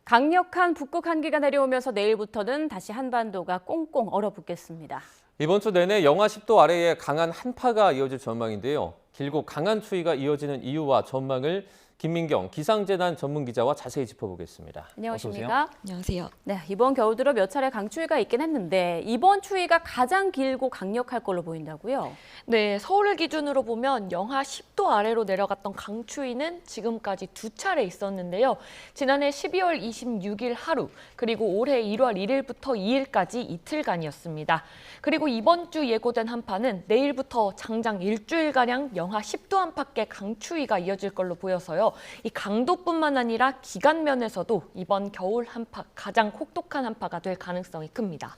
강력한 북극 한기가 내려오면서 내일부터는 다시 한반도가 꽁꽁 얼어붙겠습니다. 이번 주 내내 영하 10도 아래의 강한 한파가 이어질 전망인데요. 길고 강한 추위가 이어지는 이유와 전망을 김민경 기상재난 전문기자와 자세히 짚어보겠습니다. 안녕하십니까? 안녕하세요. 네, 이번 겨울 들어 몇 차례 강추위가 있긴 했는데 이번 추위가 가장 길고 강력할 걸로 보인다고요? 네, 서울을 기준으로 보면 영하 10도 아래로 내려갔던 강추위는 지금까지 두 차례 있었는데요. 지난해 12월 26일 하루, 그리고 올해 1월 1일부터 2일까지 이틀간이었습니다. 그리고 이번 주 예고된 한파는 내일부터 장장 일주일가량 영하 10도 안팎의 강추위가 이어질 걸로 보여서요. 이 강도뿐만 아니라 기간 면에서도 이번 겨울 한파 가장 혹독한 한파가 될 가능성이 큽니다.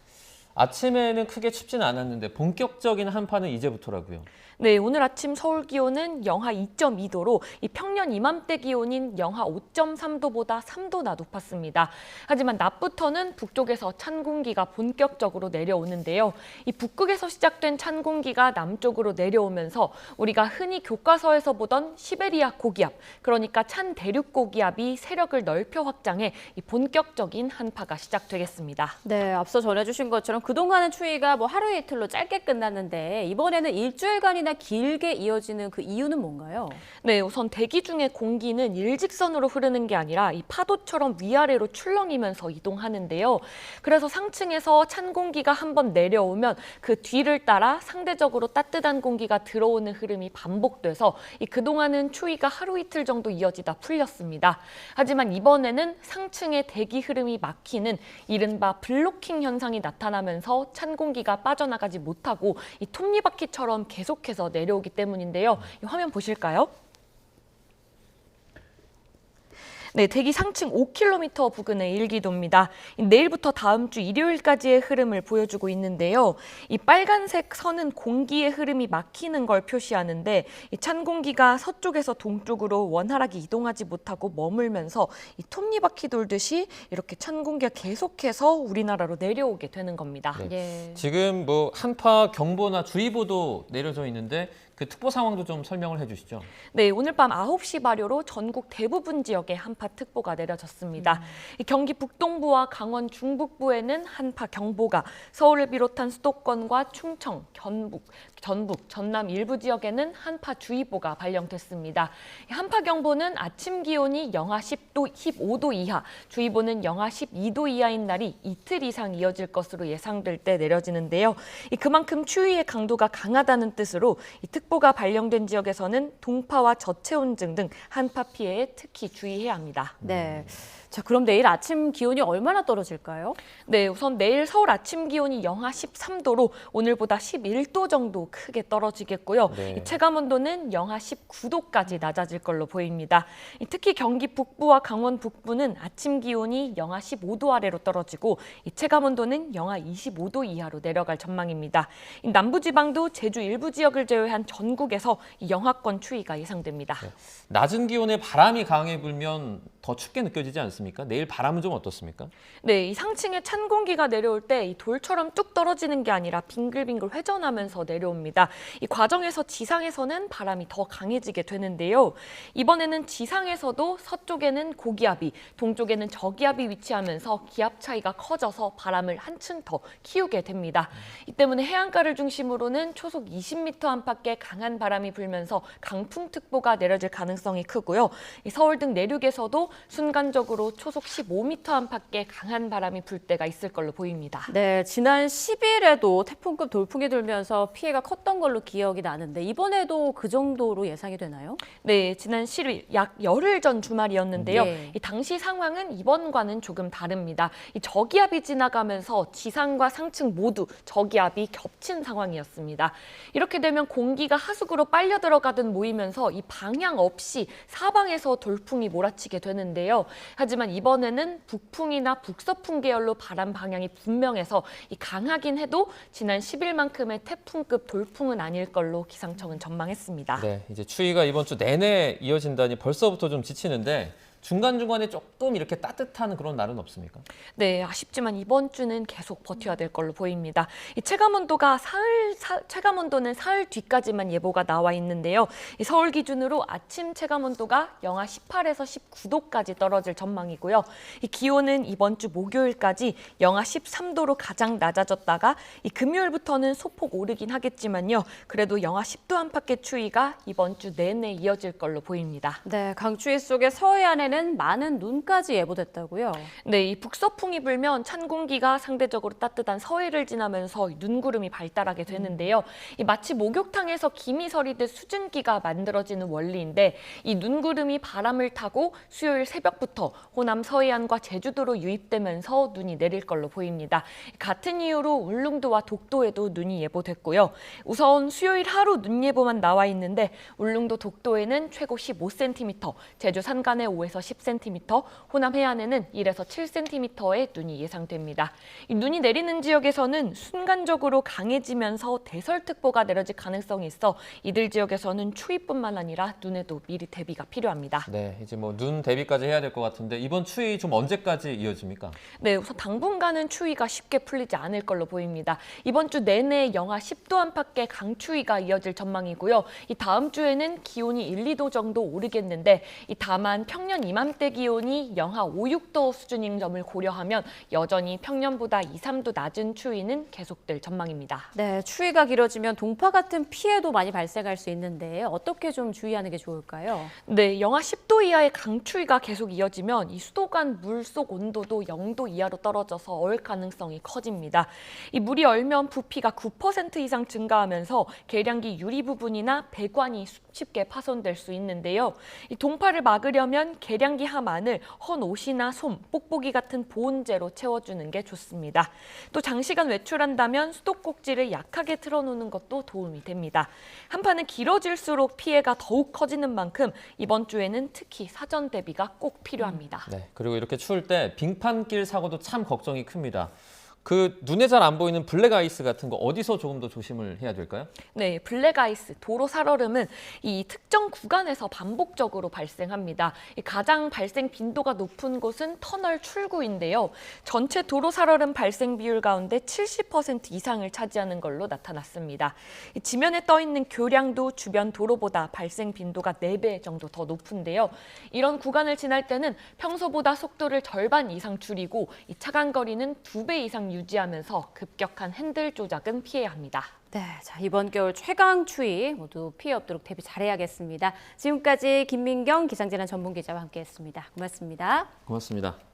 아침에는 크게 춥지는 않았는데 본격적인 한파는 이제부터라고요. 네, 오늘 아침 서울 기온은 영하 2.2도로 이 평년 이맘때 기온인 영하 5.3도보다 3도나 높았습니다. 하지만 낮부터는 북쪽에서 찬 공기가 본격적으로 내려오는데요. 이 북극에서 시작된 찬 공기가 남쪽으로 내려오면서 우리가 흔히 교과서에서 보던 시베리아 고기압, 그러니까 찬 대륙 고기압이 세력을 넓혀 확장해 이 본격적인 한파가 시작되겠습니다. 네, 앞서 전해주신 것처럼 그동안은 추위가 하루 이틀로 짧게 끝났는데 이번에는 일주일간이나 길게 이어지는 그 이유는 뭔가요? 네, 우선 대기 중의 공기는 일직선으로 흐르는 게 아니라 이 파도처럼 위아래로 출렁이면서 이동하는데요. 그래서 상층에서 찬 공기가 한번 내려오면 그 뒤를 따라 상대적으로 따뜻한 공기가 들어오는 흐름이 반복돼서 그동안은 추위가 하루 이틀 정도 이어지다 풀렸습니다. 하지만 이번에는 상층의 대기 흐름이 막히는 이른바 블로킹 현상이 나타나면서 찬 공기가 빠져나가지 못하고 이 톱니바퀴처럼 계속해서 내려오기 때문인데요. 이 화면 보실까요? 네, 대기 상층 5km 부근의 일기도입니다. 내일부터 다음 주 일요일까지의 흐름을 보여주고 있는데요. 이 빨간색 선은 공기의 흐름이 막히는 걸 표시하는데 이 찬 공기가 서쪽에서 동쪽으로 원활하게 이동하지 못하고 머물면서 이 톱니바퀴 돌듯이 이렇게 찬 공기가 계속해서 우리나라로 내려오게 되는 겁니다. 네. 지금 한파 경보나 주의보도 내려져 있는데 그 특보 상황도 좀 설명을 해주시죠. 네, 오늘 밤 9시 발효로 전국 대부분 지역에 한파특보가 내려졌습니다. 경기 북동부와 강원 중북부에는 한파 경보가, 서울을 비롯한 수도권과 충청, 전북, 전남 일부 지역에는 한파주의보가 발령됐습니다. 한파 경보는 아침 기온이 영하 10도, 15도 이하, 주의보는 영하 12도 이하인 날이 이틀 이상 이어질 것으로 예상될 때 내려지는데요. 그만큼 추위의 강도가 강하다는 뜻으로 특보가 발령된 지역에서는 동파와 저체온증 등 한파 피해에 특히 주의해야 합니다. 네. 자, 그럼 내일 아침 기온이 얼마나 떨어질까요? 네, 우선 내일 서울 아침 기온이 영하 13도로 오늘보다 11도 정도 크게 떨어지겠고요. 네. 체감 온도는 영하 19도까지 낮아질 걸로 보입니다. 특히 경기 북부와 강원 북부는 아침 기온이 영하 15도 아래로 떨어지고 체감 온도는 영하 25도 이하로 내려갈 전망입니다. 남부지방도 제주 일부 지역을 제외한 전국에서 영하권 추위가 예상됩니다. 네. 낮은 기온에 바람이 강하게 불면 더 춥게 느껴지지 않습니까? 내일 바람은 좀 어떻습니까? 네, 이 상층에 찬 공기가 내려올 때 이 돌처럼 뚝 떨어지는 게 아니라 빙글빙글 회전하면서 내려옵니다. 이 과정에서 지상에서는 바람이 더 강해지게 되는데요. 이번에는 지상에서도 서쪽에는 고기압이, 동쪽에는 저기압이 위치하면서 기압 차이가 커져서 바람을 한층 더 키우게 됩니다. 이 때문에 해안가를 중심으로는 초속 20m 안팎의 강한 바람이 불면서 강풍특보가 내려질 가능성이 크고요. 이 서울 등 내륙에서도 순간적으로 초속 15m 안팎의 강한 바람이 불 때가 있을 걸로 보입니다. 네, 지난 10일에도 태풍급 돌풍이 들면서 피해가 컸던 걸로 기억이 나는데 이번에도 그 정도로 예상이 되나요? 네, 지난 10일 약 열흘 전 주말이었는데요. 네. 이 당시 상황은 이번과는 조금 다릅니다. 이 저기압이 지나가면서 지상과 상층 모두 저기압이 겹친 상황이었습니다. 이렇게 되면 공기가 하수구로 빨려 들어가듯 모이면서 이 방향 없이 사방에서 돌풍이 몰아치게 되는데요. 하지만 이번에는 북풍이나 북서풍 계열로 바람 방향이 분명해서 강하긴 해도 지난 10일만큼의 태풍급 돌풍은 아닐 걸로 기상청은 전망했습니다. 네, 이제 추위가 이번 주 내내 이어진다니 벌써부터 좀 지치는데 중간중간에 조금 이렇게 따뜻한 그런 날은 없습니까? 네, 아쉽지만 이번 주는 계속 버텨야 될 걸로 보입니다. 이 체감온도는 사흘 뒤까지만 예보가 나와 있는데요. 이 서울 기준으로 아침 체감온도가 영하 18에서 19도까지 떨어질 전망이고요. 이 기온은 이번 주 목요일까지 영하 13도로 가장 낮아졌다가 이 금요일부터는 소폭 오르긴 하겠지만요. 그래도 영하 10도 안팎의 추위가 이번 주 내내 이어질 걸로 보입니다. 네, 강추위 속에 서해안에는 많은 눈까지 예보됐다고요. 네, 이 북서풍이 불면 찬 공기가 상대적으로 따뜻한 서해를 지나면서 눈구름이 발달하게 되는데요. 이 마치 목욕탕에서 김이 서리듯 수증기가 만들어지는 원리인데 이 눈구름이 바람을 타고 수요일 새벽부터 호남 서해안과 제주도로 유입되면서 눈이 내릴 걸로 보입니다. 같은 이유로 울릉도와 독도에도 눈이 예보됐고요. 우선 수요일 하루 눈 예보만 나와 있는데 울릉도 독도에는 최고 15cm, 제주 산간에 5에서 10cm, 호남 해안에는 1에서 7cm의 눈이 예상됩니다. 이 눈이 내리는 지역에서는 순간적으로 강해지면서 대설특보가 내려질 가능성이 있어 이들 지역에서는 추위뿐만 아니라 눈에도 미리 대비가 필요합니다. 네, 이제 뭐 눈 대비까지 해야 될 것 같은데 이번 추위 좀 언제까지 이어집니까? 네, 우선 당분간은 추위가 쉽게 풀리지 않을 걸로 보입니다. 이번 주 내내 영하 10도 안팎의 강추위가 이어질 전망이고요. 이 다음 주에는 기온이 1, 2도 정도 오르겠는데 다만 평년 이맘때 기온이 영하 5, 6도 수준인 점을 고려하면 여전히 평년보다 2, 3도 낮은 추위는 계속될 전망입니다. 네, 추위가 길어지면 동파 같은 피해도 많이 발생할 수 있는데 어떻게 좀 주의하는 게 좋을까요? 네, 영하 10도 이하의 강추위가 계속 이어지면 이 수도 간 물속 온도도 0도 이하로 떨어져서 얼 가능성이 커집니다. 이 물이 얼면 부피가 9% 이상 증가하면서 계량기 유리 부분이나 배관이 쉽게 파손될 수 있는데요. 이 동파를 막으려면 계량기 함 안을 헌 옷이나 솜, 뽁뽁이 같은 보온재로 채워주는 게 좋습니다. 또 장시간 외출한다면 수도꼭지를 약하게 틀어놓는 것도 도움이 됩니다. 한파는 길어질수록 피해가 더욱 커지는 만큼 이번 주에는 특히 사전 대비가 꼭 필요합니다. 네, 그리고 이렇게 추울 때 빙판길 사고도 참 걱정이 큽니다. 그 눈에 잘 안 보이는 블랙 아이스 같은 거 어디서 조금 더 조심을 해야 될까요? 네, 블랙아이스, 도로 살얼음은 이 특정 구간에서 반복적으로 발생합니다. 가장 발생 빈도가 높은 곳은 터널 출구인데요. 전체 도로 살얼음 발생 비율 가운데 70% 이상을 차지하는 걸로 나타났습니다. 지면에 떠 있는 교량도 주변 도로보다 발생 빈도가 4배 정도 더 높은데요. 이런 구간을 지날 때는 평소보다 속도를 절반 이상 줄이고 이 차간 거리는 2배 이상 유지하면서 급격한 핸들 조작은 피해야 합니다. 네, 자, 이번 겨울 최강 추위 모두 피해 없도록 대비 잘해야겠습니다. 지금까지 김민경 기상재난 전문기자와 함께했습니다. 고맙습니다. 고맙습니다.